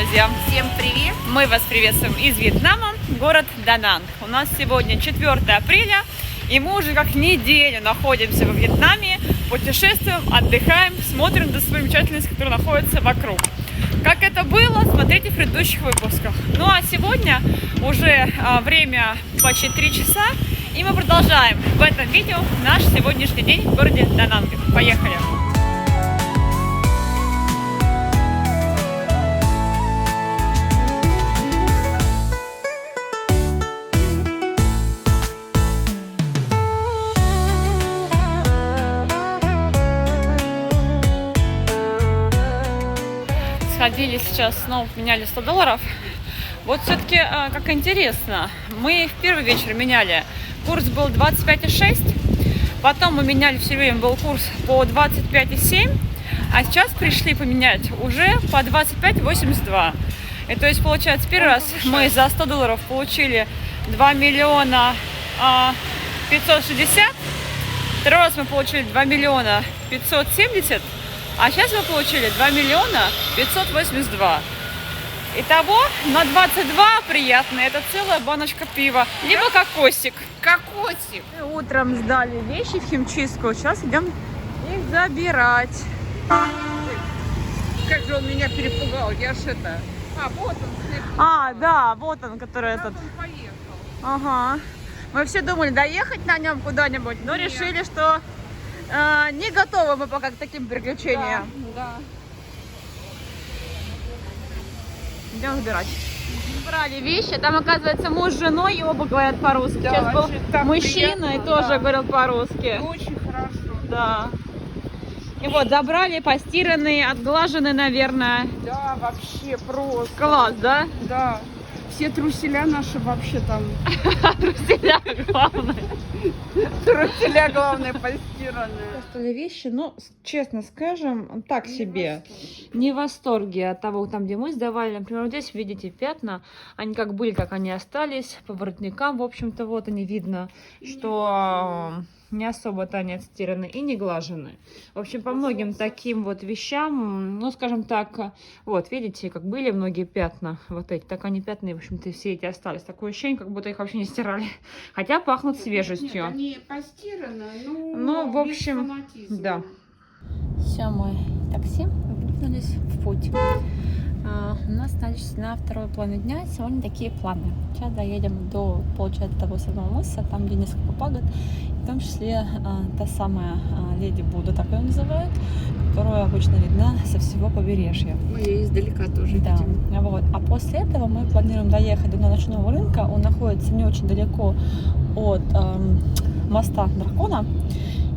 друзья! Всем привет! Мы вас приветствуем из Вьетнама, город Да Нанг. У нас сегодня 4 апреля, и мы уже как неделю находимся во Вьетнаме, путешествуем, отдыхаем, смотрим достопримечательности, которые находятся вокруг. Как это было, смотрите в предыдущих выпусках. Ну а сегодня уже время почти 3 часа, и мы продолжаем в этом видео наш сегодняшний день в городе Да Нанг. Поехали! Сходили сейчас, снова поменяли $100. Вот все-таки, как интересно, мы в первый вечер меняли, курс был 25,6, потом мы меняли все время, был курс по 25,7, а сейчас пришли поменять уже по 25,82. И то есть, получается, первый раз мы за $100 получили 2 миллиона 560, второй раз мы получили 2 миллиона 570, а сейчас мы получили 2 миллиона 582. Итого на 22 приятно. Это целая баночка пива. Либо кокосик. Кокосик! Мы утром сдали вещи в химчистку. Сейчас идем их забирать. Как же он меня перепугал, я ж это... вот он. Да, вот он, который этот... Он поехал. Ага. Мы все думали доехать на нем куда-нибудь, но Нет. решили, что не готовы мы пока к таким приключениям. Да. Идем забирать. Брали вещи, там оказывается муж с женой, и оба говорят по-русски. Да, Сейчас был так мужчина и приятно, тоже да. говорил по-русски. Очень хорошо. Да. И вот забрали, постиранные, отглаженные, наверное. Да, вообще просто. Класс, да? Да. Все труселя наши вообще там. Труселя главное. Труселя, главное, постиранные. Остальные вещи, ну, честно скажем, так себе. Не в восторге от того, там, где мы сдавали. Например, вот здесь видите пятна, они как были, как они остались. По воротникам, в общем-то, вот они видно, что не особо-то они отстираны и не глажены. В общем, по многим таким вот вещам, ну, скажем так, вот, видите, как были многие пятна, вот эти, так они пятна, в общем-то, все эти остались. Такое ощущение, как будто их вообще не стирали. Хотя пахнут свежестью. Нет, они постираны, Ну, в общем, да. Все, мы такси выдвинулись в путь. У нас, значит, на второй половине дня сегодня такие планы. Сейчас доедем до, получается, того самого мыса, там, где несколько пагод, в том числе та самая Леди Будда, так ее называют, которая обычно видна со всего побережья. Мы ее издалека тоже Да, видим. вот. А после этого мы планируем доехать до ночного рынка. Он находится не очень далеко от моста Дракона.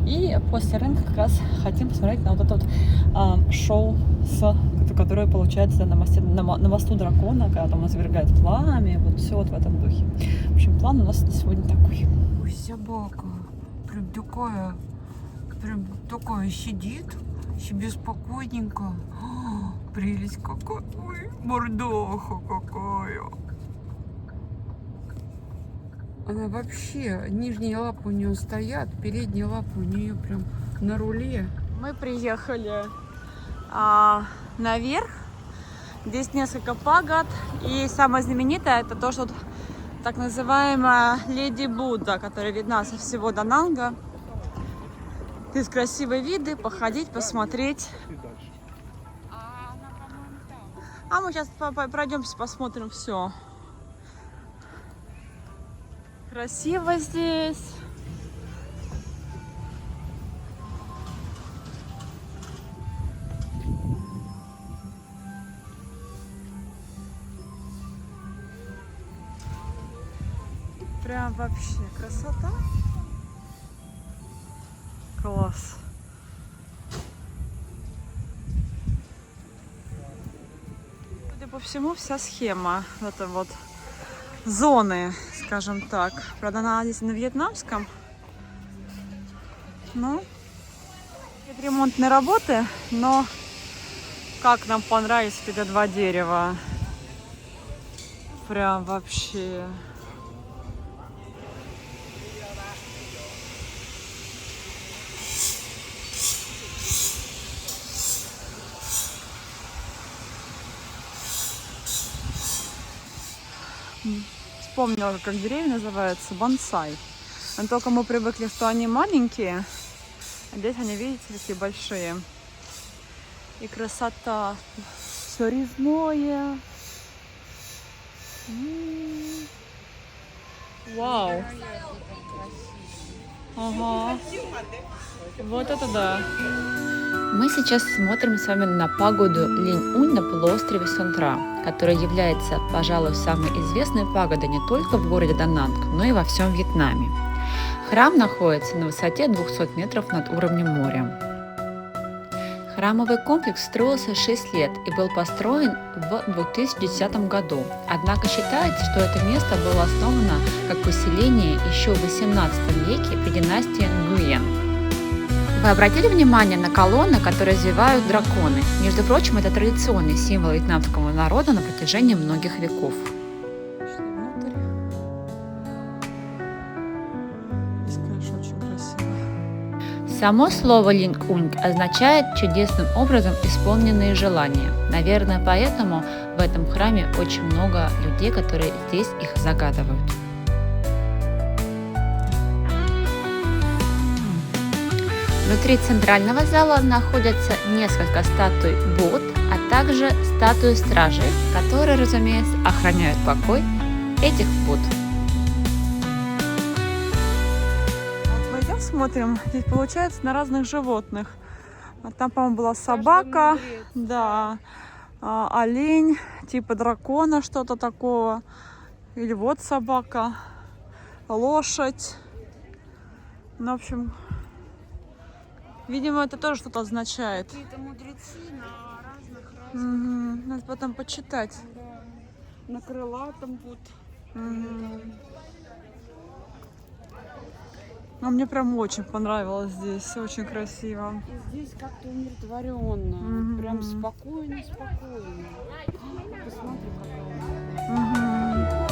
И после рынка как раз хотим посмотреть на вот это вот шоу, которое получается на мосту Дракона, когда там извергает пламя, вот все вот в этом духе. В общем, план у нас сегодня такой. Ой, собака, прям такая сидит, себе спокойненько. Прелесть какая, ой, мордаха какая. Она вообще, нижние лапы у нее стоят, передние лапы у нее прям на руле. Мы приехали наверх. Здесь несколько пагод. И самое знаменитое это то, что тут так называемая Леди Будда, которая видна со всего Да Нанга. Здесь красивые виды, походить, посмотреть. А мы сейчас пройдемся, посмотрим все. Красиво здесь. Прям вообще красота. Класс. Судя по всему, вся схема это вот зоны, скажем так. Правда, она здесь на вьетнамском. Ну, это ремонтные работы, но как нам понравились эти два дерева. Прям вообще. Вспомнила, как деревья называются, бонсай. Но только мы привыкли, что они маленькие, а здесь они, видите, такие большие. И красота. Все резное. Вау. Ага. Вот это да. Мы сейчас смотрим с вами на пагоду Линь-Унь на полуострове Сонтра, которая является, пожалуй, самой известной пагодой не только в городе Дананг, но и во всем Вьетнаме. Храм находится на высоте 200 метров над уровнем моря. Храмовый комплекс строился 6 лет и был построен в 2010 году. Однако считается, что это место было основано как поселение еще в 18 веке при династии Нгуен. Вы обратили внимание на колонны, которые развивают драконы? Между прочим, это традиционный символ вьетнамского народа на протяжении многих веков. Пошли внутрь. Здесь, конечно, очень красиво. Само слово «линь-унь» означает чудесным образом исполненные желания. Наверное, поэтому в этом храме очень много людей, которые здесь их загадывают. Внутри центрального зала находятся несколько статуй Будд, а также статуи стражей, которые, разумеется, охраняют покой этих Будд. Вот мы идем, смотрим, здесь получается на разных животных. А там, по-моему, была собака, да, олень, типа дракона, что-то такого. Или вот собака, лошадь. Ну, в общем... Видимо, это тоже что-то означает. Какие-то мудрецы на разных. Надо потом почитать. Да. На крылатом вот. А мне прям очень понравилось здесь. Очень красиво. И здесь как-то умиротворенно. Прям спокойно. Посмотри, какая.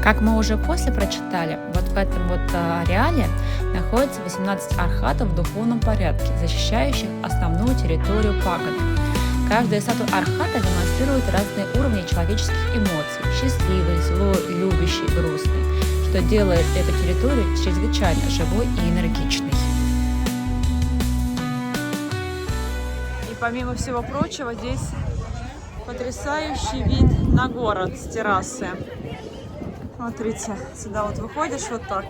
Как мы уже после прочитали, вот в этом вот ареале находится 18 архатов в духовном порядке, защищающих основную территорию пагоды. Каждая статуя архата демонстрирует разные уровни человеческих эмоций – счастливый, злой, любящий, грустный, что делает эту территорию чрезвычайно живой и энергичной. И помимо всего прочего, здесь потрясающий вид на город с террасы. Смотрите, сюда вот выходишь вот так,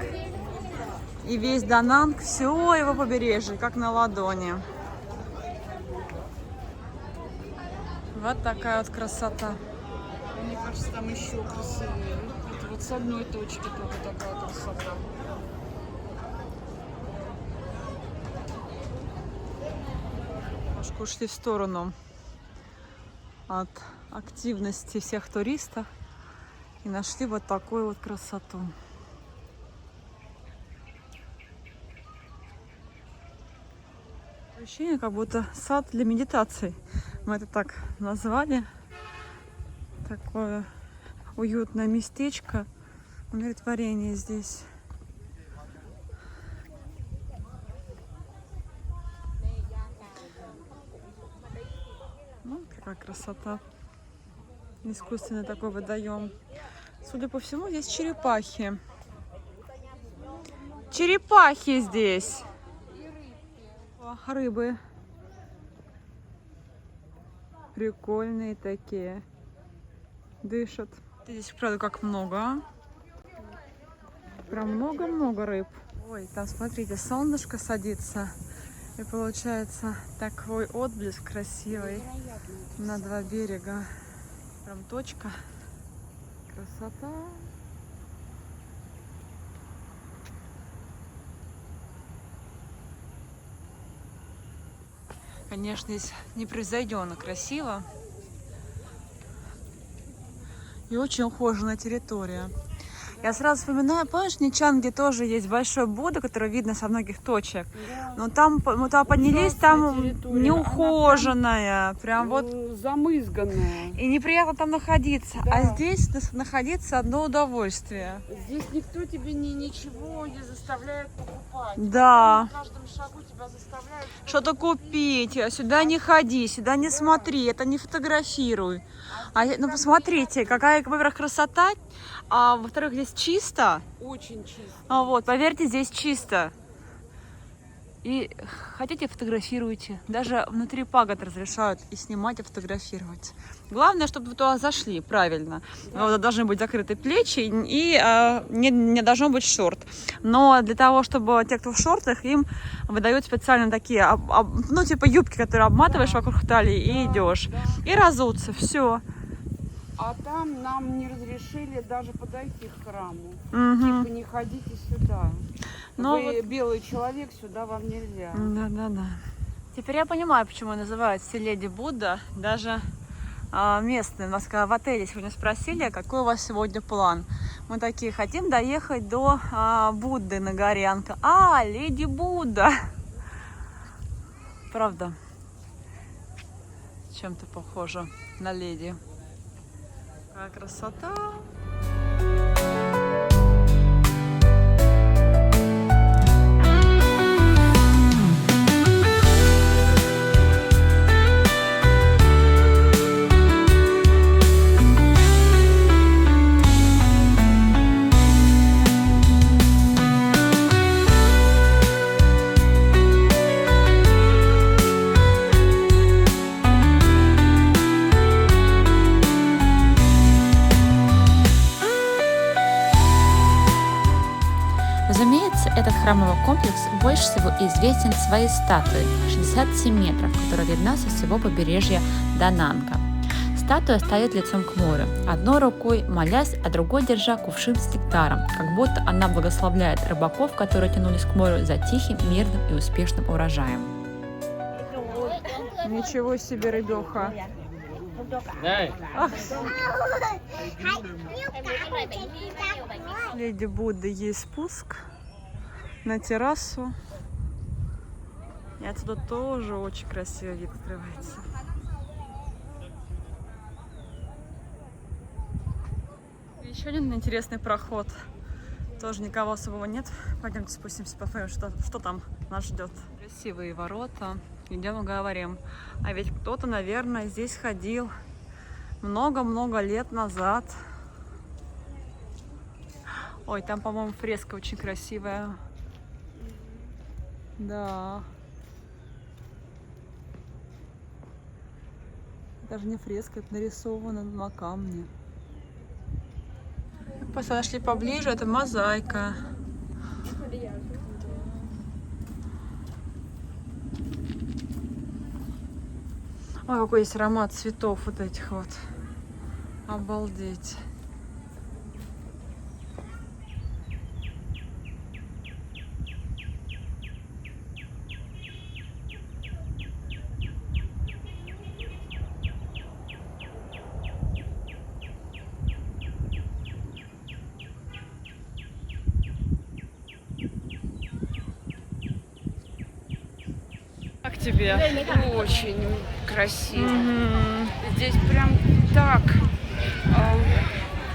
и весь Дананг, все его побережье, как на ладони. Вот такая вот красота. Мне кажется, там еще красивее. Это вот с одной точки только такая красота. Немножко ушли в сторону от активности всех туристов. И нашли вот такую вот красоту. Ощущение, как будто сад для медитации. Мы это так назвали. Такое уютное местечко. Умиротворение здесь. Ну, какая красота. Искусственный такой водоем. Судя по всему, здесь черепахи. Черепахи здесь. О, рыбы. Прикольные такие. Дышат. Здесь, правда, как много, а? Прям много-много рыб. Ой, там, смотрите, солнышко садится. И получается такой отблеск красивый на два берега. Прям точка. Красота. Конечно, здесь непревзойденно красиво. И очень ухоженная территория. Я сразу вспоминаю, помнишь, в Ничанге тоже есть большой Будда, который видно со многих точек. Да. Но там мы туда поднялись, там Ужасная территория. неухоженная, прям вот. Замызганная. И неприятно там находиться. Да. А здесь находиться одно удовольствие. Здесь никто тебе ничего не заставляет покупать. Да. На каждом шагу тебя заставляют Что-то купить, сюда не ходи, сюда не смотри, это не фотографируй. Ну посмотрите, какая, во-первых, красота, а во-вторых, здесь чисто. очень чисто. Вот, поверьте, здесь чисто. И хотите, фотографируйте. Даже внутри пагод разрешают и снимать, и фотографировать. Главное, чтобы вы туда зашли правильно. Да. Должны быть закрыты плечи и не должно быть шорт. Но для того, чтобы те, кто в шортах, им выдают специально такие, ну, типа юбки, которые обматываешь вокруг талии и идешь. Да. И разуться, все. А там нам не разрешили даже подойти к храму. Угу. Типа не ходите сюда. Но Вы белый человек, сюда вам нельзя. Да. Теперь я понимаю, почему называют Леди Будда. Даже местные нас в отеле сегодня спросили, какой у вас сегодня план. Мы такие, хотим доехать до Будды на горе. Анка. Леди Будда. Правда, чем-то похоже на леди. Какая красота. Разумеется, этот храмовый комплекс больше всего известен своей статуей 67 метров, которая видна со всего побережья Дананга. Статуя стоит лицом к морю, одной рукой молясь, а другой держа кувшин с нектаром, как будто она благословляет рыбаков, которые тянулись к морю за тихим, мирным и успешным урожаем. Ничего себе, рыбеха. Леди Будды, есть спуск на террасу. И отсюда тоже очень красивый вид открывается. Еще один интересный проход. Тоже никого особого нет. Пойдемте спустимся, посмотрим, что там нас ждет. Красивые ворота. Идем и говорим. А ведь кто-то, наверное, здесь ходил много-много лет назад. Ой, там, по-моему, фреска очень красивая. Да. Даже не фреска, это нарисовано на камне. Подошли поближе, это мозаика. Ой, какой есть аромат цветов вот этих вот. Обалдеть. Как тебе? Очень красиво. Здесь прям так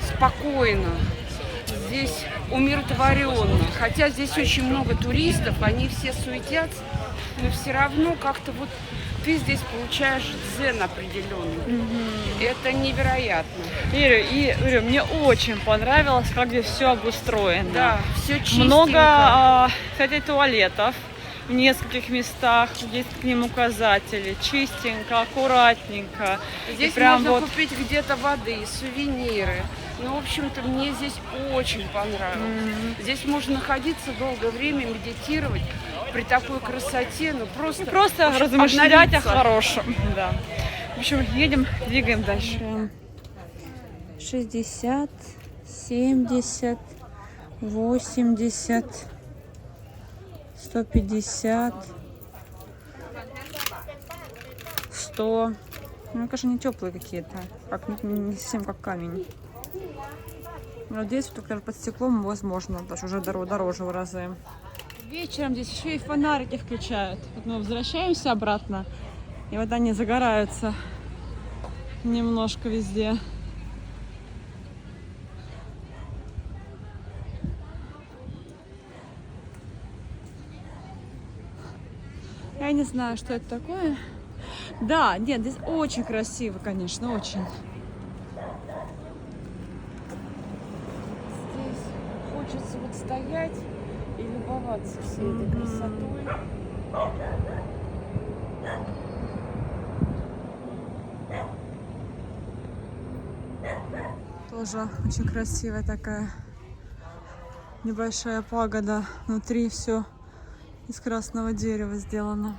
спокойно. Здесь умиротворенно. Хотя здесь очень много туристов, они все суетятся, но все равно как-то вот ты здесь получаешь дзен определенный. Это невероятно. Ирю, мне очень понравилось, как здесь все обустроено. Да, все чистенько. Много, кстати, туалетов в нескольких местах, есть к ним указатели. Чистенько, аккуратненько. Здесь прям можно вот... купить где-то воды, сувениры. Ну, в общем-то, мне здесь очень понравилось. Здесь можно находиться долгое время, медитировать при такой красоте, ну просто... Просто размышлять о хорошем. Да. В общем, едем, двигаем дальше. 60, 70, 80, 150, 100. Ну, конечно, не теплые какие-то, как не совсем как камень. Но здесь только под стеклом возможно, даже уже дороже в разы. Вечером здесь еще и фонарики включают. Вот мы возвращаемся обратно, и вот они загораются немножко везде. Я не знаю, что это такое. Да, нет, здесь очень красиво, конечно, очень. Здесь хочется вот стоять и любоваться всей этой красотой. Тоже очень красивая такая небольшая пагода. Внутри все из красного дерева сделано.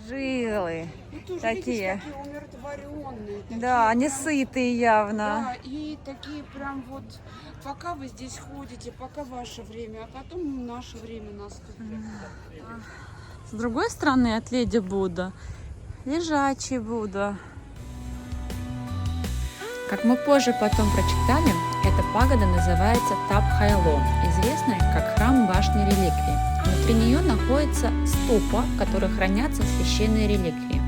Жилы Ну, тоже, такие. видишь, такие умиротворенные. Такие Да, они прям, сытые явно. да, и такие прям вот, пока вы здесь ходите, пока ваше время, а потом наше время наступит. С другой стороны от Леди Будда лежачий Будда. Как мы позже потом прочитали, эта пагода называется Тап-Хайло, известная как храм башни реликвий. Внутри нее находится ступа, в которой хранятся священные реликвии.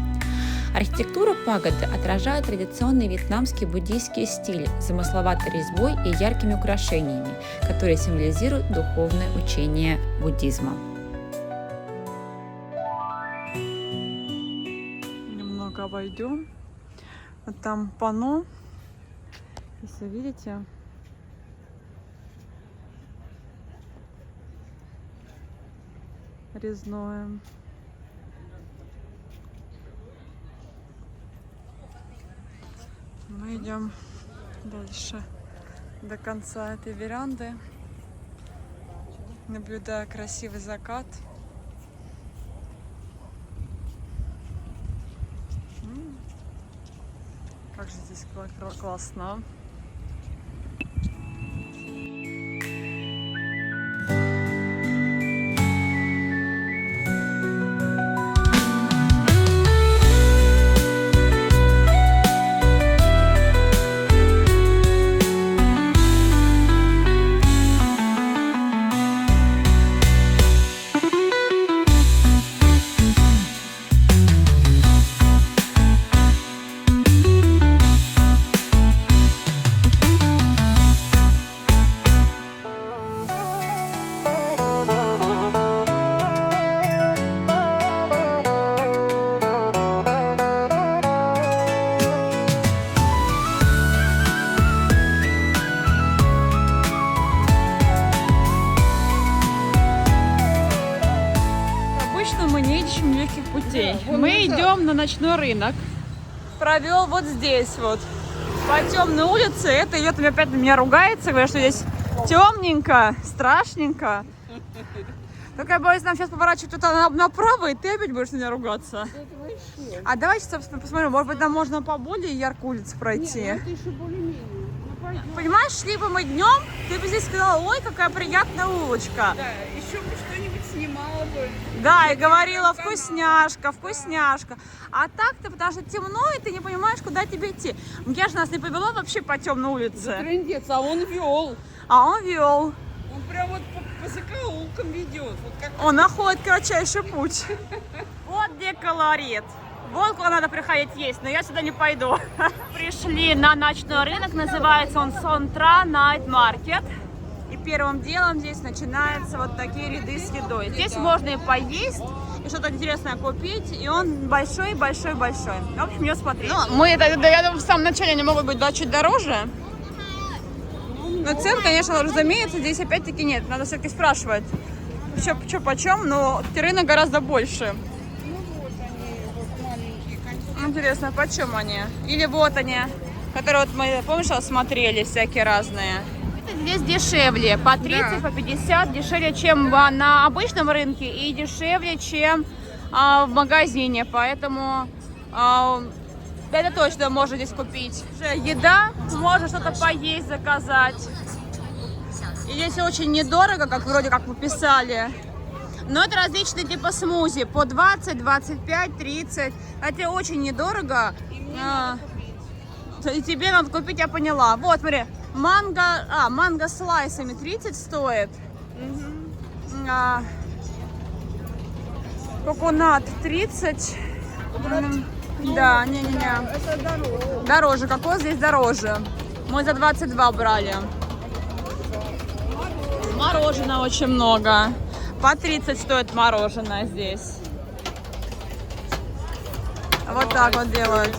Архитектура пагоды отражает традиционный вьетнамский буддийский стиль с замысловатой резьбой и яркими украшениями, которые символизируют духовное учение буддизма. Немного обойдем. Вот там панно. Если видите, резное. Мы идем дальше до конца этой веранды, наблюдая красивый закат. Как же здесь классно. Мы не ищем легких путей. Да, вон Мы назад. идем на ночной рынок. Провел вот здесь вот, по темной улице. Это идет опять на меня ругается, говорит, что здесь темненько, страшненько. Только я боюсь, нам сейчас поворачивать туда направо, и ты опять будешь на меня ругаться. А давайте, собственно, посмотрим, может быть, нам можно по более яркой улице пройти. Нет, ну это еще более-менее. Ну, пойдем. Понимаешь, шли бы мы днем, ты бы здесь сказала, ой, какая приятная улочка. Да, еще бы что-нибудь снимала бы. Да, и говорила, вкусняшка, вкусняшка. А так-то, потому что темно, и ты не понимаешь, куда тебе идти. Я же нас не повела вообще по темной улице. Трындец, а он вел. А он вел. Он прям вот по закоулкам ведет. Вот как... Он находит кратчайший путь. Вот где колорит. Вот куда надо приходить есть, но я сюда не пойду. Пришли на ночной рынок, называется он Сонтра Найт Маркет. И первым делом здесь начинаются вот такие ряды с едой. Здесь можно и поесть, и что-то интересное купить, и он большой-большой-большой. В общем, ее смотреть. Ну, я думаю, в самом начале они могут быть чуть дороже. Но цен, конечно, разумеется, здесь опять-таки нет. Надо все-таки спрашивать, что почем, но рынок гораздо больше. Ну вот они, вот маленькие коньки. Интересно, почем они? Или вот они, которые вот мы, помнишь, смотрели, всякие разные. Здесь дешевле, по 30, по 50, дешевле, чем на обычном рынке и дешевле, чем в магазине, поэтому это точно можно здесь купить. Еда, можно что-то поесть, заказать. И здесь очень недорого, как вроде как вы писали. Но это различные типа смузи. По 20, 25, 30. Это очень недорого. И тебе надо купить, я поняла. Вот, смотри. Манго с слайсами 30 стоит. Коконат 30. Да, не-не-не. Дороже. Кокос здесь дороже. Мы за 22 брали. Мороженого очень много. По 30 стоит мороженое здесь. Вот так вот делают.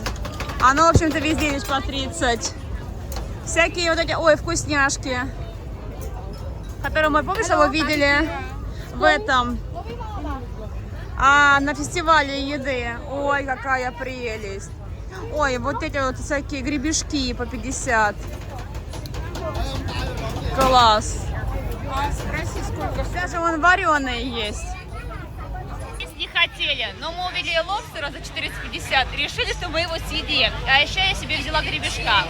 Оно, в общем-то, везде здесь по 30. Всякие вот эти, ой, вкусняшки. Которые мы, помнишь, его видели в этом, на фестивале еды. Ой, какая прелесть. Ой, вот эти вот всякие гребешки по 50. Класс. Спроси, сколько. Даже вон вареные есть. Не хотели, но мы увидели лобстера за 450, решили, что мы его съедим. А еще я себе взяла гребешка.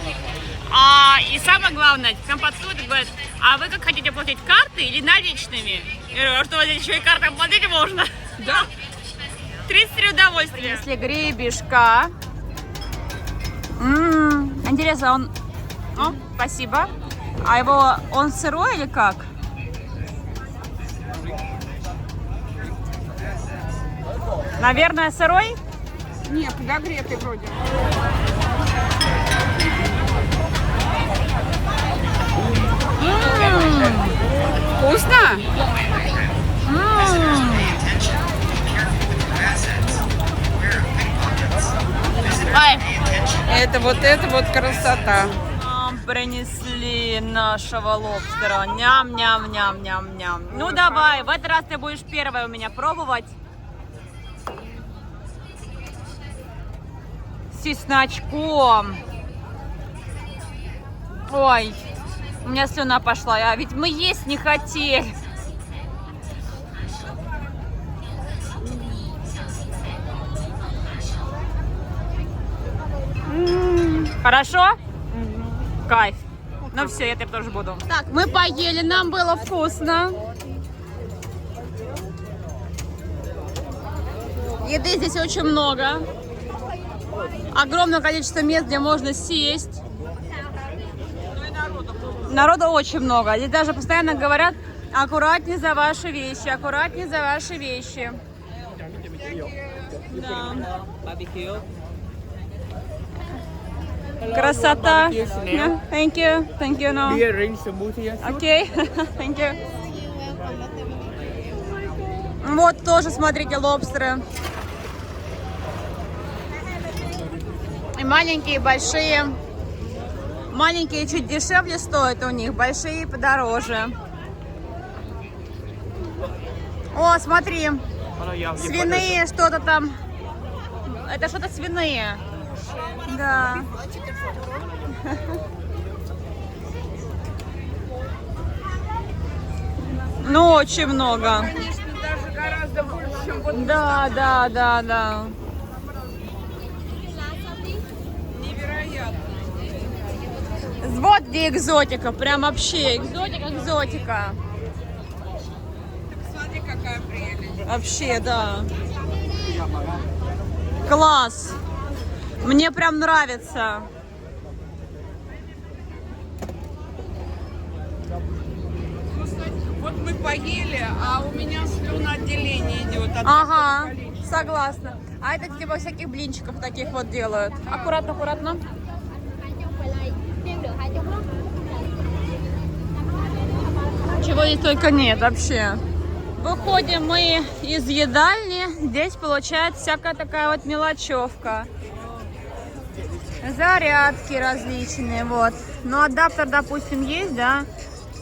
И самое главное, к нам подходит и говорит, а вы как хотите платить, картой или наличными? Я говорю, что здесь еще и картой платить можно? Да. 33 удовольствия. Если гребешка. Интересно, он... О, спасибо. А он сырой или как? Наверное, сырой? Нет, подогретый вроде. Вкусно? Это вот красота. Нам принесли нашего лобстера. Ням-ням-ням-ням-ням. Ну давай, в этот раз ты будешь первой у меня пробовать. С чесночком. Ой, у меня слюна пошла, а ведь мы есть не хотели. Хорошо? Кайф. Ну все, я теперь тоже буду. Так, мы поели, нам было вкусно. Еды здесь очень много. Огромное количество мест, где можно сесть. Народу очень много. Здесь даже постоянно говорят, аккуратнее за ваши вещи, аккуратнее за ваши вещи. Да. Красота. Yeah, thank you. Thank you. No. Okay. Thank you. Вот тоже, смотрите, лобстеры. И маленькие, и большие. Маленькие чуть дешевле стоят у них, большие подороже. О, смотри. Свиные что-то там. Это что-то свиные. Да. Ну, очень много. Конечно, даже гораздо больше, чем вот Да. невероятно. Вот где экзотика, прям вообще экзотика. Смотри, какая прелесть. Вообще, да. Класс. Мне прям нравится. Вот мы поели, а у меня слюноотделение идет. Ага, согласна. А это типа всяких блинчиков таких вот делают. Аккуратно, аккуратно. Чего здесь только нет вообще. Выходим мы из едальни. Здесь получается всякая такая вот мелочевка. Зарядки различные, вот. Ну, адаптер, допустим, есть, да?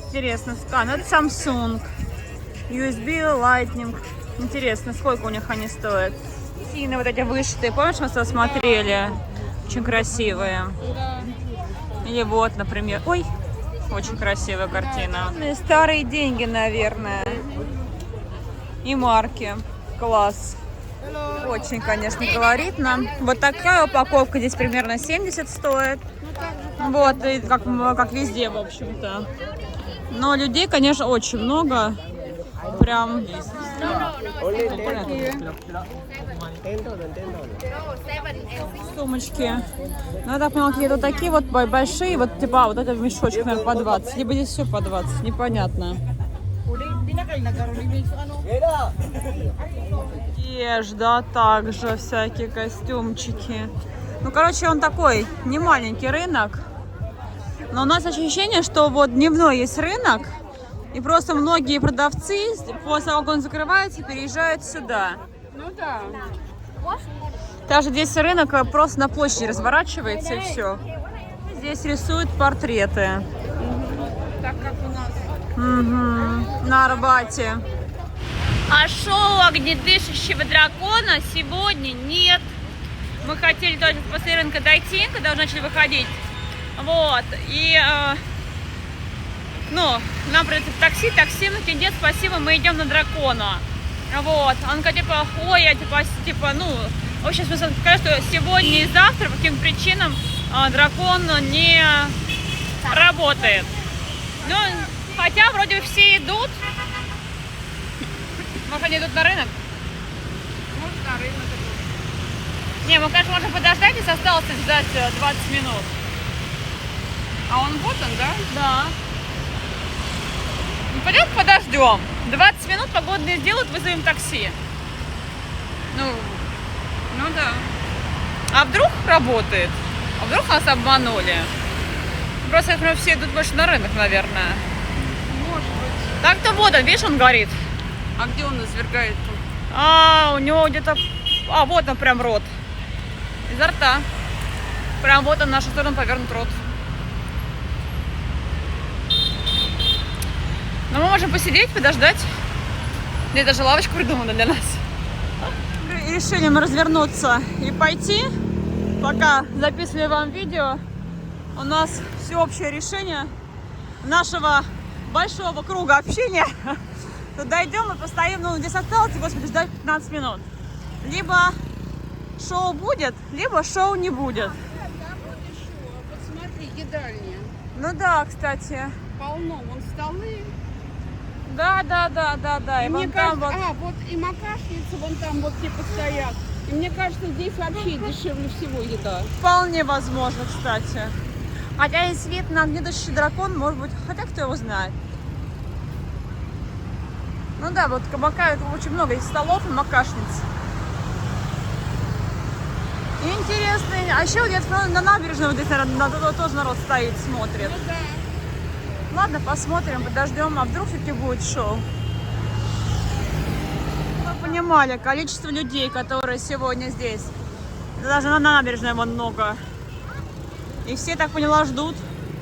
Интересно, ну, это Samsung. USB, Lightning. Интересно, сколько у них они стоят. Сильно вот эти вышитые, помнишь, мы с смотрели? Очень красивые. Или вот, например. Ой, очень красивая картина. Старые деньги, наверное. И марки. Класс. Очень, конечно, колоритно. Вот такая упаковка здесь примерно 70 стоит. Вот, и как везде, в общем-то. Но людей, конечно, очень много. Прям Сумочки. Ну, я так поняла, какие-то такие вот большие, вот типа, вот это мешочек, наверное, по 20. Либо здесь все по 20, непонятно. Одежда, также всякие костюмчики. Ну, короче, он такой, не маленький рынок. Но у нас ощущение, что вот дневной есть рынок, и просто многие продавцы, после того, как он закрывается, переезжают сюда. Ну да. Даже здесь рынок просто на площади разворачивается, и все. Здесь рисуют портреты. Так как у нас. Угу. На Арбате. А шоу огнедышащего дракона сегодня нет. Мы хотели тоже после рынка дойти, когда уже начали выходить. Вот. И, нам придется такси, мы говорим, нет, спасибо, мы идем на дракона. Вот. Он говорит, типа, ой, я в общем, смысл сказать, что сегодня и завтра по каким-то причинам дракон не работает. Ну, хотя вроде бы все идут. Может, они идут на рынок? Может, на рынок. Не, мы, конечно, можем подождать, если осталось ждать 20 минут. А он вот он, да? Да. Ну, пойдем подождем. 20 минут погодные сделают, вызовем такси. Ну да. А вдруг работает? А вдруг нас обманули? Просто, я думаю, все идут больше на рынок, наверное. Может быть. Так-то вот он, видишь, он горит. А где он извергает? У него где-то... вот он прям рот. Изо рта. Прям вот он, в нашу сторону повернут рот. Но мы можем посидеть, подождать. Я даже лавочку придумала для нас. Решили мы развернуться и пойти. Пока записывали вам видео, у нас всеобщее решение нашего большого круга общения. То дойдем и постоим, здесь осталось, господи, ждать 15 минут. Либо шоу будет, либо шоу не будет. Посмотри, едальня. Ну да, кстати. Полно, вон столы. Да. И мне вон там кажется, вот. вот и макашницы вон там вот типа стоят. И мне кажется, здесь вообще дешевле всего еда. Вполне возможно, кстати. Хотя есть вид на огнедышащий дракон, может быть, хотя кто его знает. Ну да, вот кабака очень много, есть столов и макашниц. И интересно, а еще где-то на набережной вот здесь, наверное, тоже народ стоит, смотрит. Ну да. Ладно, посмотрим, подождем, а вдруг все-таки будет шоу. Вы понимали, количество людей, которые сегодня здесь. Даже на набережной вон много. И все, так поняла, ждут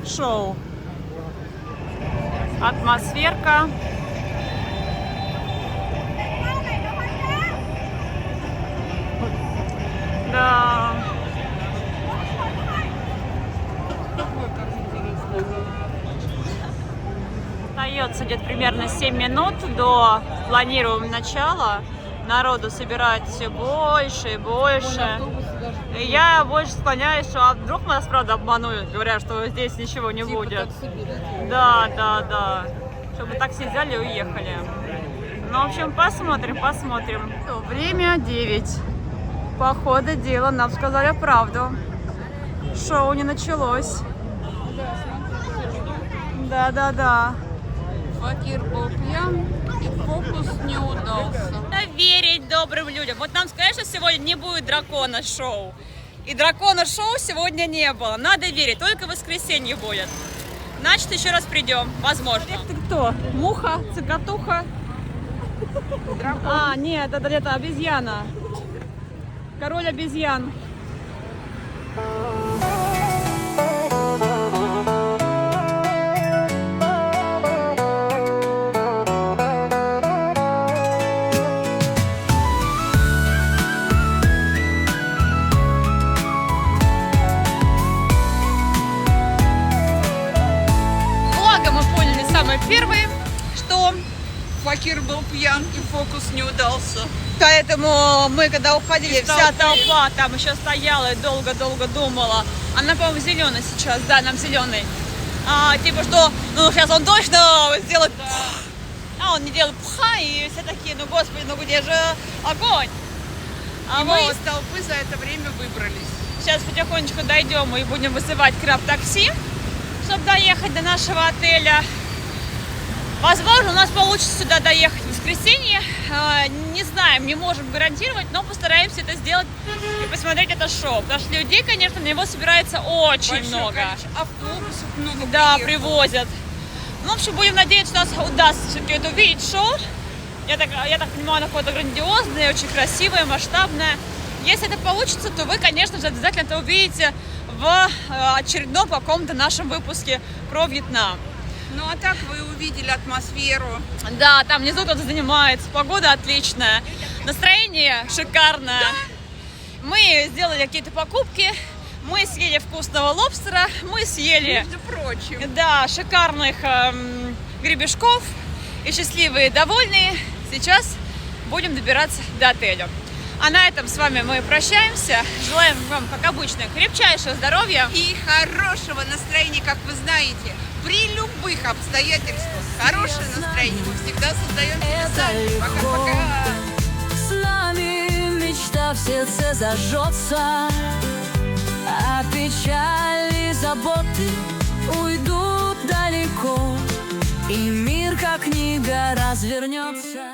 шоу. Атмосферка. Да. Ой, как интересно. Остается где-то примерно 7 минут до планируемого начала. Народу собирать все больше и больше. И я больше склоняюсь, что вдруг нас правда обманут, говоря, что здесь ничего не будет. Да. Чтобы такси взяли и уехали. Ну, в общем, посмотрим. Время 9. По ходу дела нам сказали правду. Шоу не началось. Да. Факир был пьян, и фокус не удался. Надо верить добрым людям. Вот нам сказали, что сегодня не будет дракона-шоу. И дракона-шоу сегодня не было. Надо верить, только в воскресенье будет. Значит, еще раз придем, возможно. Ты кто? Муха? Цикатуха? Нет, это обезьяна. Король обезьян. Первый, что Факир был пьян, и фокус не удался. поэтому мы когда уходили, вся толпы. толпа там еще стояла и долго-долго думала. Она, по-моему, зеленый сейчас, да, нам зеленый. Типа что, сейчас он точно сделает. А он не делал пха, и все такие, ну господи, ну где же огонь? А И мы вот из толпы за это время выбрались. сейчас потихонечку дойдем и будем вызывать краб-такси, чтобы доехать до нашего отеля. Возможно, у нас получится сюда доехать в воскресенье. Не знаем, не можем гарантировать, но постараемся это сделать и посмотреть это шоу. Потому что людей, конечно, на него собирается очень Большое много. количество автобусов много Да, приехало. привозят. Ну, в общем, будем надеяться, что у нас удастся все-таки это увидеть шоу. Я так понимаю, оно какое-то грандиозное, очень красивое, масштабное. Если это получится, то вы, конечно же, обязательно это увидите в очередном каком-то нашем выпуске про Вьетнам. Ну а так вы увидели атмосферу. Да, там внизу кто-то занимается, погода отличная, настроение шикарное. Мы сделали какие-то покупки, мы съели вкусного лобстера, мы съели, Между прочим. да, шикарных гребешков и счастливые, довольные. Сейчас будем добираться до отеля. А на этом с вами мы прощаемся. Желаем вам, как обычно, крепчайшего здоровья. И хорошего настроения, как вы знаете, при любых обстоятельствах. Хорошее настроение мы всегда создаем себе сами. Пока-пока. С нами мечта в сердце зажжется, а печали и заботы уйдут далеко, и мир как книга развернется.